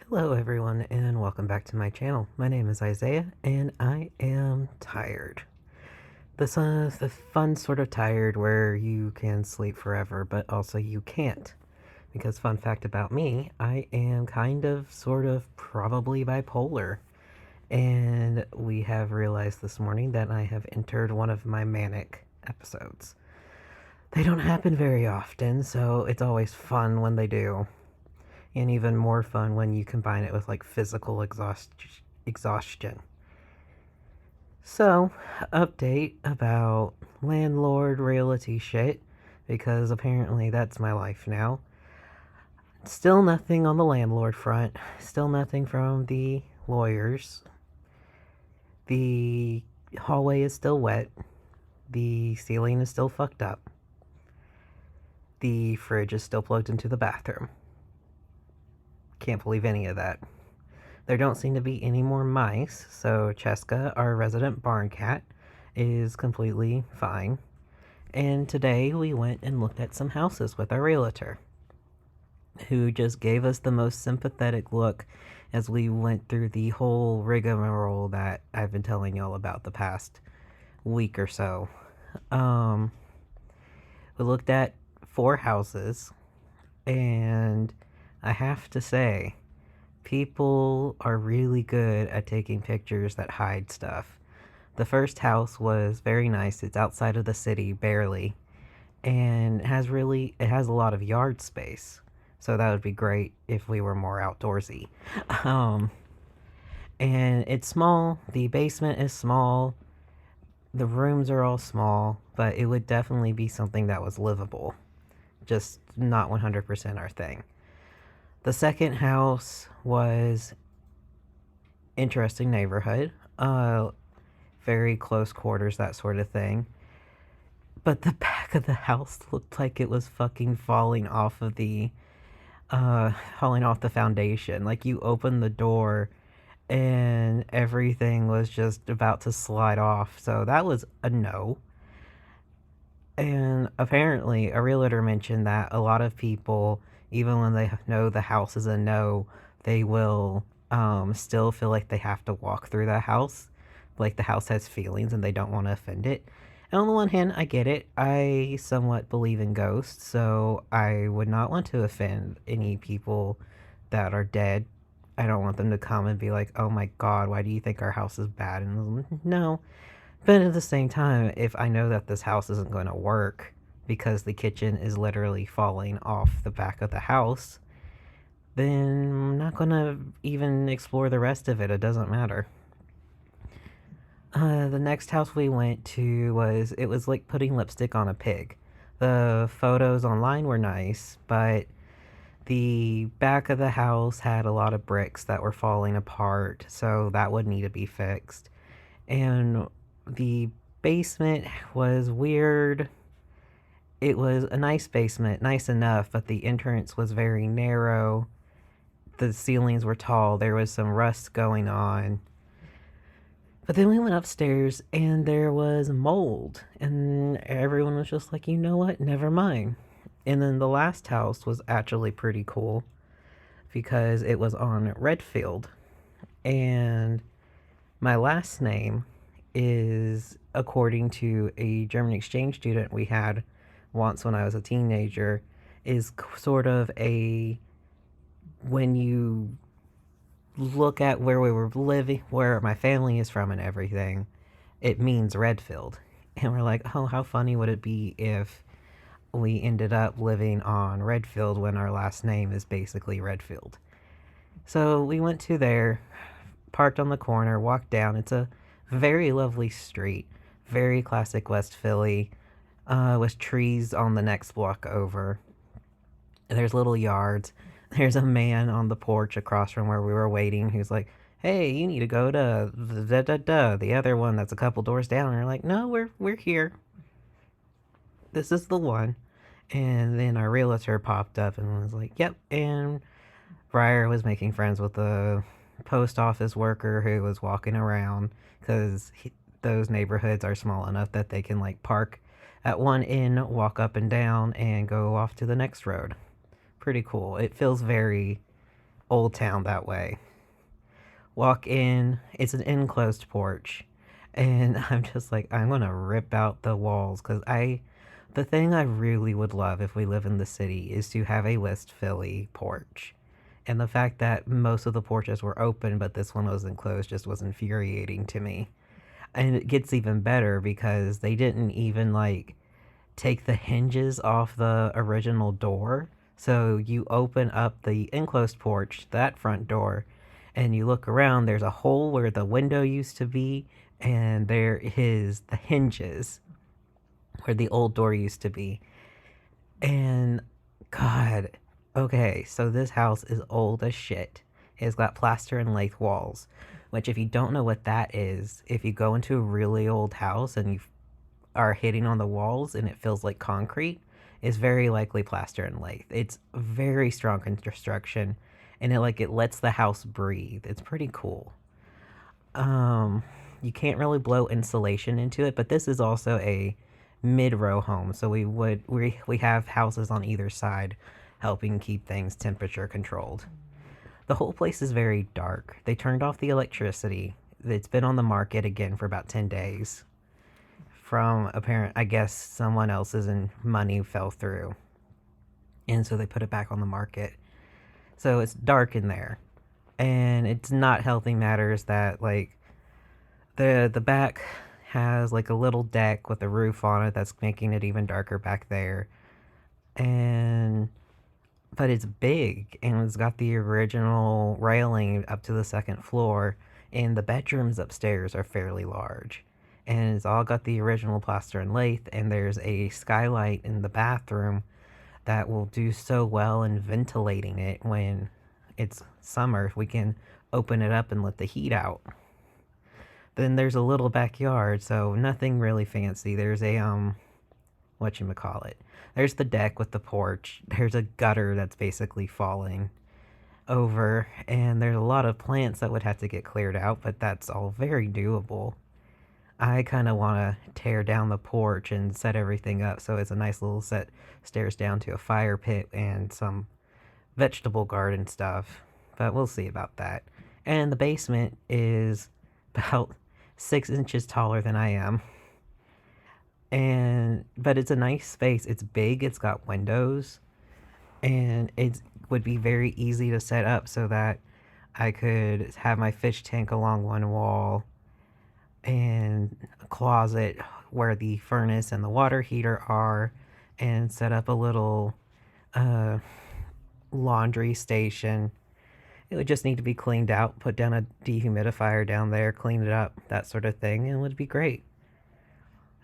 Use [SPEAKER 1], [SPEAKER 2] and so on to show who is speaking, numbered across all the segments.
[SPEAKER 1] Hello everyone and welcome back to my channel. My name is Isaiah and I am tired. This is the fun sort of tired where you can sleep forever but also you can't. Because fun fact about me, I am kind of sort of probably bipolar. And we have realized this morning that I have entered one of my manic episodes. They don't happen very often, so it's always fun when they do. And even more fun when you combine it with like physical exhaustion. So, update about landlord realty shit, because apparently that's my life now. Still nothing on the landlord front, still nothing from the lawyers. The hallway is still wet, the ceiling is still fucked up, the fridge is still plugged into the bathroom. Can't believe any of that. There don't seem to be any more mice, so Cheska, our resident barn cat, is completely fine. And today we went and looked at some houses with our realtor, who just gave us the most sympathetic look as we went through the whole rigmarole that I've been telling y'all about the past week or so. We looked at 4 houses, and I have to say, people are really good at taking pictures that hide stuff. The first house was very nice. It's outside of the city, barely, and it has a lot of yard space. So that would be great if we were more outdoorsy. Um, and it's small. The basement is small. The rooms are all small, but it would definitely be something that was livable. Just not 100% our thing. The second house was interesting neighborhood, very close quarters, that sort of thing. But the back of the house looked like it was fucking falling off the foundation. Like you opened the door and everything was just about to slide off. So that was a no. And apparently, a realtor mentioned that a lot of people, even when they know the house is a no, they will still feel like they have to walk through the house. Like the house has feelings and they don't want to offend it. And on the one hand, I get it. I somewhat believe in ghosts, so I would not want to offend any people that are dead. I don't want them to come and be like, oh my god, why do you think our house is bad? And no, but at the same time, if I know that this house isn't going to work because the kitchen is literally falling off the back of the house, then I'm not going to even explore the rest of it. It doesn't matter. The next house we went to was like putting lipstick on a pig. The photos online were nice, but the back of the house had a lot of bricks that were falling apart, so that would need to be fixed. And the basement was weird. It was a nice basement, nice enough, but the entrance was very narrow. The ceilings were tall. There was some rust going on. But then we went upstairs and there was mold. And everyone was just like, you know what? Never mind. And then the last house was actually pretty cool because it was on Redfield. And my last name is according to a German exchange student we had once when I was a teenager, is sort of a, when you look at where we were living, where my family is from and everything, it means Redfield. And we're like, oh, how funny would it be if we ended up living on Redfield when our last name is basically Redfield. So we went to there, parked on the corner, walked down. It's a very lovely street, very classic West Philly, with trees on the next block over. There's little yards. There's a man on the porch across from where we were waiting who's like, hey, you need to go to the other one that's a couple doors down. And we're like, no, we're here. This is the one. And then our realtor popped up and was like, yep. And Briar was making friends with the post office worker who was walking around because those neighborhoods are small enough that they can like park at one end, walk up and down, and go off to the next road. Pretty cool. It feels very Old Town that way. Walk in, it's an enclosed porch. And I'm just like, I'm gonna rip out the walls because the thing I really would love if we live in the city is to have a West Philly porch. And the fact that most of the porches were open, but this one was enclosed, just was infuriating to me. And it gets even better because they didn't even like take the hinges off the original door. So you open up the enclosed porch, that front door, and you look around, there's a hole where the window used to be, and there is the hinges where the old door used to be. And God, okay, so this house is old as shit. It's got plaster and lath walls, which, if you don't know what that is, if you go into a really old house and you are hitting on the walls and it feels like concrete, is very likely plaster and lath. It's very strong construction, and it lets the house breathe. It's pretty cool. Um, you can't really blow insulation into it, but this is also a mid-row home, so we have houses on either side, helping keep things temperature controlled. The whole place is very dark. They turned off the electricity. It's been on the market again for about 10 days. From apparent, I guess someone else's and money fell through. And so they put it back on the market. So it's dark in there. And it's not helping matters that like the back has like a little deck with a roof on it that's making it even darker back there. And but it's big and it's got the original railing up to the second floor, and the bedrooms upstairs are fairly large. And it's all got the original plaster and lath, and there's a skylight in the bathroom that will do so well in ventilating it when it's summer. We can open it up and let the heat out. Then there's a little backyard, so nothing really fancy. There's a whatchamacallit. There's the deck with the porch. There's a gutter that's basically falling over, and there's a lot of plants that would have to get cleared out, but that's all very doable. I kind of want to tear down the porch and set everything up so it's a nice little set stairs down to a fire pit and some vegetable garden stuff, but we'll see about that. And the basement is about 6 inches taller than I am, and but it's a nice space. It's big, it's got windows, and it would be very easy to set up so that I could have my fish tank along one wall and a closet where the furnace and the water heater are, and set up a little uh, laundry station. It would just need to be cleaned out, put down a dehumidifier down there, clean it up, that sort of thing, and it would be great.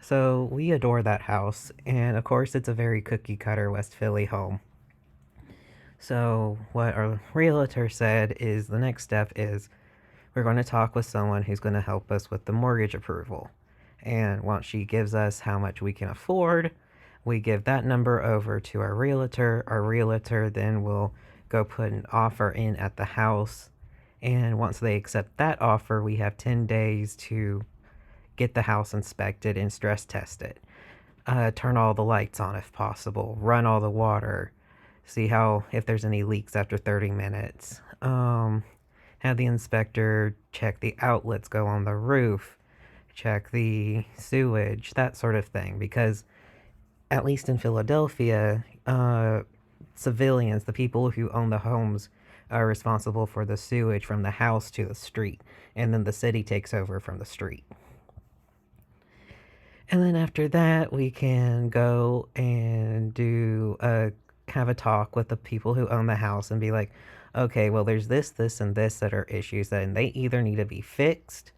[SPEAKER 1] So we adore that house, and of course it's a very cookie cutter West Philly home. So what our realtor said is the next step is we're going to talk with someone who's going to help us with the mortgage approval. And once she gives us how much we can afford, we give that number over to our realtor. Our realtor then will go put an offer in at the house. And once they accept that offer, we have 10 days to get the house inspected and stress test it. Turn all the lights on if possible, run all the water, see how if there's any leaks after 30 minutes. Have the inspector check the outlets, go on the roof, check the sewage, that sort of thing. Because at least in Philadelphia, civilians, the people who own the homes, are responsible for the sewage from the house to the street, and then the city takes over from the street. And then after that, we can go and have a talk with the people who own the house and be like, okay, well, there's this, this, and this that are issues that, and they either need to be fixed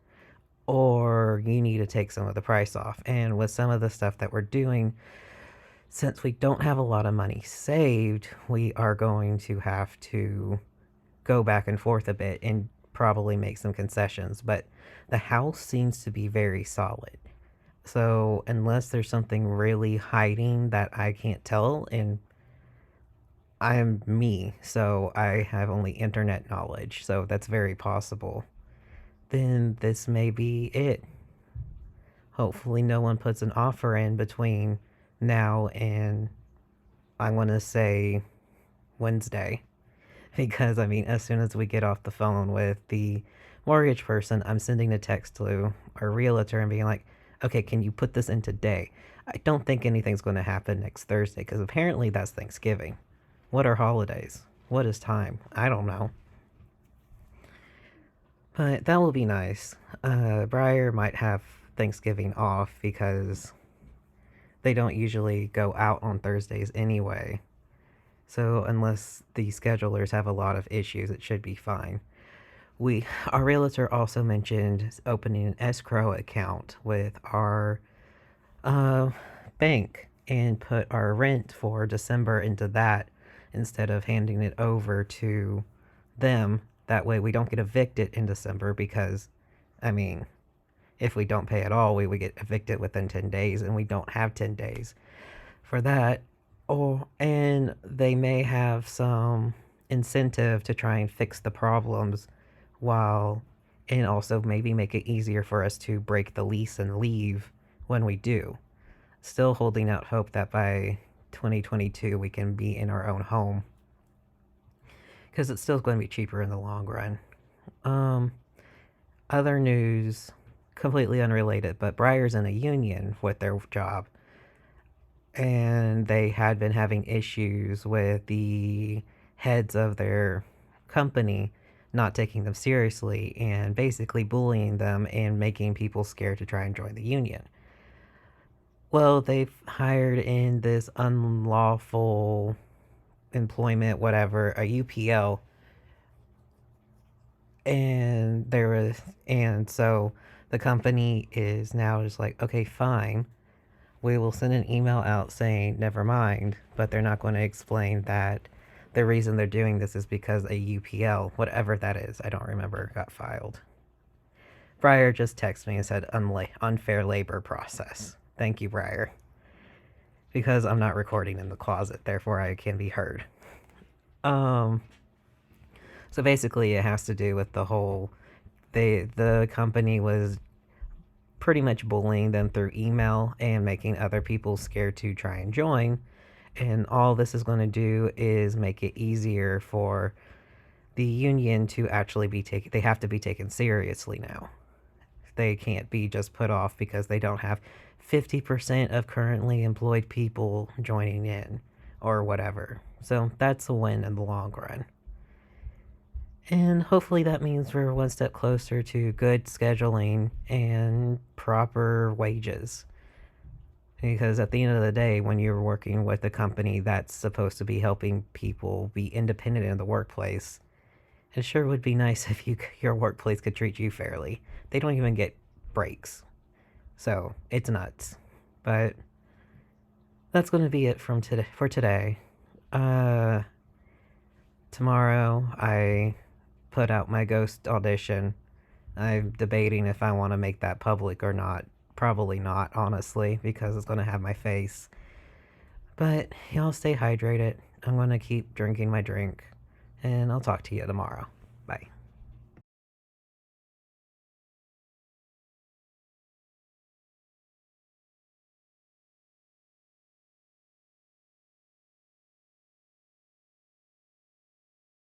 [SPEAKER 1] or you need to take some of the price off. And with some of the stuff that we're doing, since we don't have a lot of money saved, we are going to have to go back and forth a bit and probably make some concessions. But the house seems to be very solid. So unless there's something really hiding that I can't tell, and I'm me, so I have only internet knowledge, so that's very possible, then this may be it. Hopefully no one puts an offer in between now and, I want to say, Wednesday, Because, I mean, as soon as we get off the phone with the mortgage person, I'm sending a text to our realtor and being like, okay, can you put this in today? I don't think anything's going to happen next Thursday because apparently that's Thanksgiving. What are holidays? What is time? I don't know. But that will be nice. Briar might have Thanksgiving off because they don't usually go out on Thursdays anyway. So unless the schedulers have a lot of issues, it should be fine. Our realtor also mentioned opening an escrow account with our uh, bank and put our rent for December into that instead of handing it over to them. That way we don't get evicted in December because, I mean, if we don't pay at all, we would get evicted within 10 days, and we don't have 10 days for that. Oh, and they may have some incentive to try and fix the problems while, and also maybe make it easier for us to break the lease and leave when we do. Still holding out hope that by 2022 we can be in our own home because it's still going to be cheaper in the long run. Um, Other news, completely unrelated, but Briar's in a union with their job, and they had been having issues with the heads of their company not taking them seriously and basically bullying them and making people scared to try and join the union. Well, they've hired in this unlawful employment, whatever, a UPL, and there was, and so the company is now just like, okay, fine, we will send an email out saying never mind, but they're not going to explain that the reason they're doing this is because a UPL, whatever that is, I don't remember, got filed. Briar just texted me and said unfair labor process. Thank you, Briar. Because I'm not recording in the closet, therefore I can be heard. Um, so basically, it has to do with the whole. The company was pretty much bullying them through email and making other people scared to try and join. And all this is going to do is make it easier for the union to actually be taken. They have to be taken seriously now. They can't be just put off because they don't have 50% of currently employed people joining in or whatever. So that's a win in the long run. And hopefully that means we're one step closer to good scheduling and proper wages. Because at the end of the day, when you're working with a company that's supposed to be helping people be independent in the workplace, it sure would be nice if your workplace could treat you fairly. They don't even get breaks. So, it's nuts. But that's going to be it for today. Uh Tomorrow I put out my ghost audition. I'm debating if I want to make that public or not. Probably not, honestly, because it's going to have my face. But y'all stay hydrated. I'm going to keep drinking my drink, and I'll talk to you tomorrow. Bye.